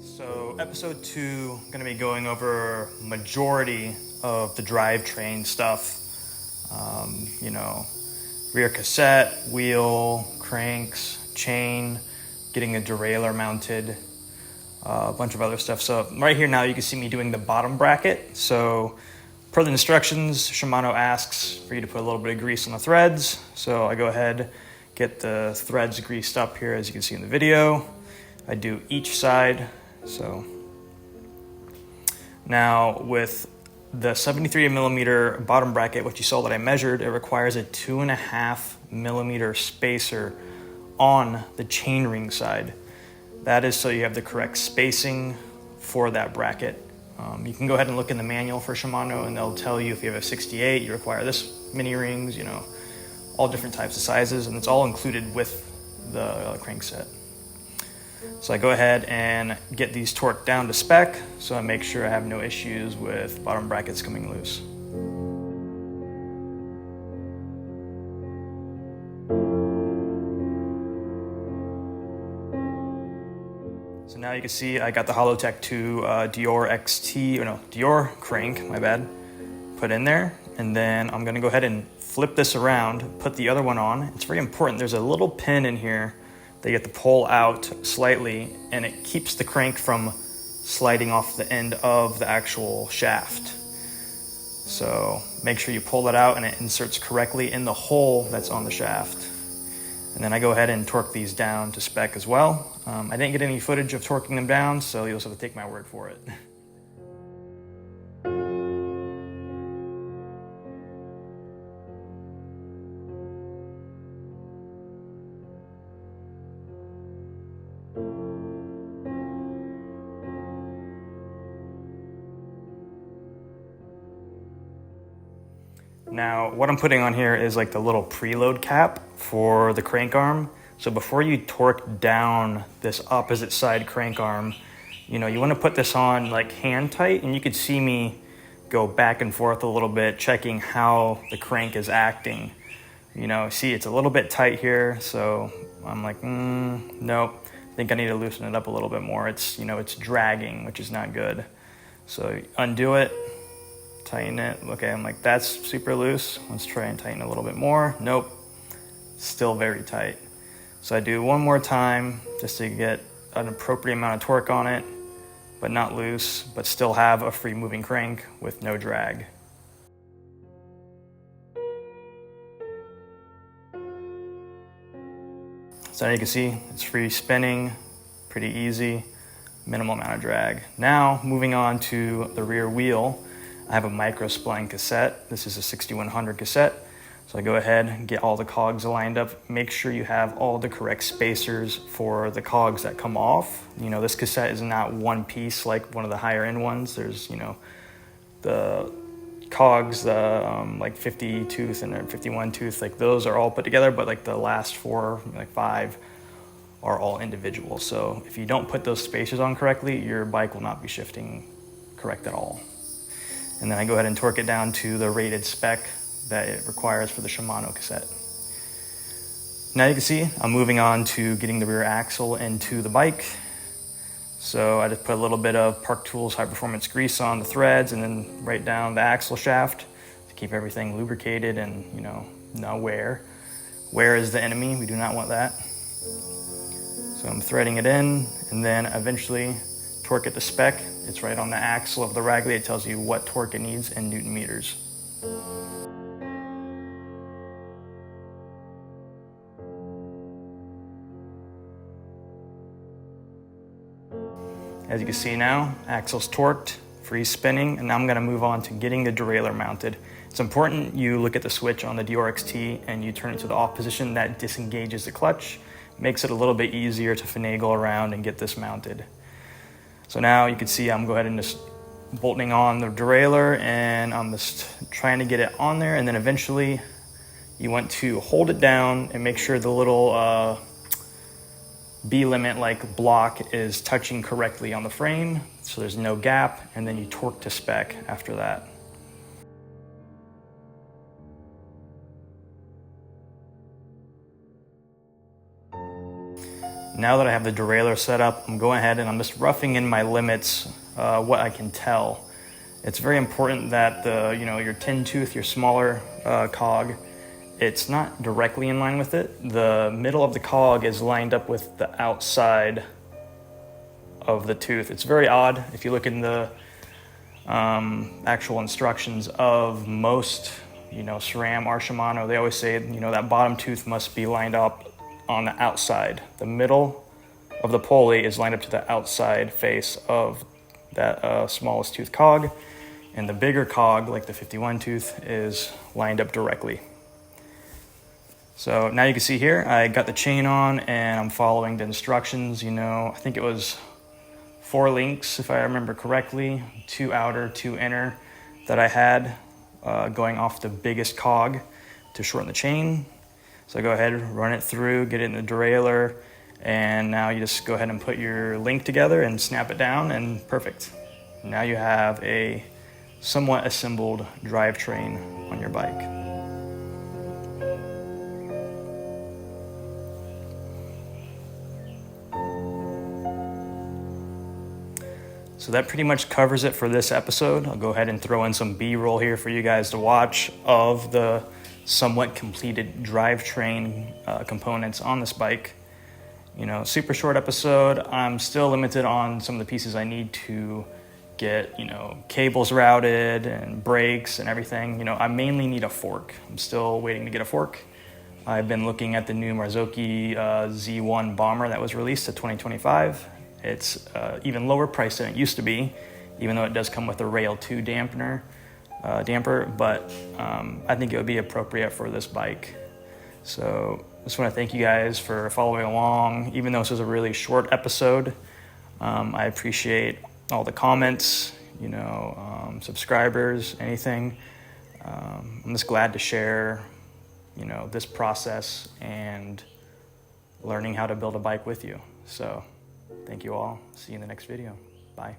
So episode 2, I'm going to be going over majority of the drivetrain stuff. Rear cassette, wheel, cranks, chain, getting a derailleur mounted, a bunch of other stuff. So right here now you can see me doing the bottom bracket. So per the instructions, Shimano asks for you to put a little bit of grease on the threads. So I go ahead, get the threads greased up here as you can see in the video. I do each side. So now with the 73 millimeter bottom bracket, what you saw that I measured, it requires a 2.5 millimeter spacer on the chainring side. That is so you have the correct spacing for that bracket. You can go ahead and look in the manual for Shimano and they'll tell you if you have a 68, you require this many rings, all different types of sizes, and it's all included with the crankset. So I go ahead and get these torqued down to spec, so I make sure I have no issues with bottom brackets coming loose. So now you can see I got the Hollowtech 2 Dior crank, my bad, put in there. And then I'm gonna go ahead and flip this around, put the other one on. It's very important, there's a little pin in here that you have to pull out slightly, and it keeps the crank from sliding off the end of the actual shaft. So make sure you pull that out and it inserts correctly in the hole that's on the shaft. And then I go ahead and torque these down to spec as well. I didn't get any footage of torquing them down, so you'll just have to take my word for it. Now, what I'm putting on here is like the little preload cap for the crank arm. So before you torque down this opposite side crank arm, you want to put this on like hand tight, and you could see me go back and forth a little bit, checking how the crank is acting. See it's a little bit tight here, so I'm like, nope, I think I need to loosen it up a little bit more. It's dragging, which is not good. So undo it. Tighten it. Okay, I'm like, that's super loose. Let's try and tighten a little bit more. Nope, still very tight. So I do one more time just to get an appropriate amount of torque on it, but not loose, but still have a free moving crank with no drag. So now you can see it's free spinning, pretty easy, minimal amount of drag. Now moving on to the rear wheel. I have a micro spline cassette. This is a 6100 cassette. So I go ahead and get all the cogs lined up. Make sure you have all the correct spacers for the cogs that come off. This cassette is not one piece like one of the higher end ones. There's, the cogs, like 50 tooth and 51 tooth, like those are all put together, but like the last 4, like 5 are all individual. So if you don't put those spacers on correctly, your bike will not be shifting correct at all. And then I go ahead and torque it down to the rated spec that it requires for the Shimano cassette. Now you can see I'm moving on to getting the rear axle into the bike. So I just put a little bit of Park Tools high performance grease on the threads and then right down the axle shaft to keep everything lubricated and no wear. Wear is the enemy, we do not want that. So I'm threading it in and then eventually torque it to spec. It's right on the axle of the Ragley. It tells you what torque it needs in Newton meters. As you can see now, axle's torqued, free spinning, and now I'm gonna move on to getting the derailleur mounted. It's important you look at the switch on the Dior XT and you turn it to the off position. That disengages the clutch, makes it a little bit easier to finagle around and get this mounted. So now you can see I'm going and just bolting on the derailleur and I'm just trying to get it on there, and then eventually you want to hold it down and make sure the little B-limit like block is touching correctly on the frame so there's no gap, and then you torque to spec after that. Now that I have the derailleur set up, I'm going ahead and I'm just roughing in my limits, what I can tell. It's very important that your tin tooth, your smaller cog, it's not directly in line with it. The middle of the cog is lined up with the outside of the tooth. It's very odd. If you look in the actual instructions of most, SRAM or Shimano, they always say, that bottom tooth must be lined up on the outside. The middle of the pulley is lined up to the outside face of that smallest tooth cog, and the bigger cog, like the 51 tooth, is lined up directly. So now you can see here, I got the chain on and I'm following the instructions. I think it was 4 links, if I remember correctly, 2 outer, 2 inner that I had going off the biggest cog to shorten the chain. So I go ahead, run it through, get it in the derailleur, and now you just go ahead and put your link together and snap it down, and perfect. Now you have a somewhat assembled drivetrain on your bike. So that pretty much covers it for this episode. I'll go ahead and throw in some B-roll here for you guys to watch of the somewhat completed drivetrain components on this bike. Super short episode. I'm still limited on some of the pieces I need to get, cables routed and brakes and everything. I mainly need a fork. I'm still waiting to get a fork. I've been looking at the new Marzocchi Z1 Bomber that was released at 2025. It's even lower priced than it used to be, even though it does come with a Rail 2 damper, but I think it would be appropriate for this bike. So I just want to thank you guys for following along. Even though this was a really short episode, I appreciate all the comments, subscribers, anything. I'm just glad to share, this process and learning how to build a bike with you. So thank you all. See you in the next video. Bye.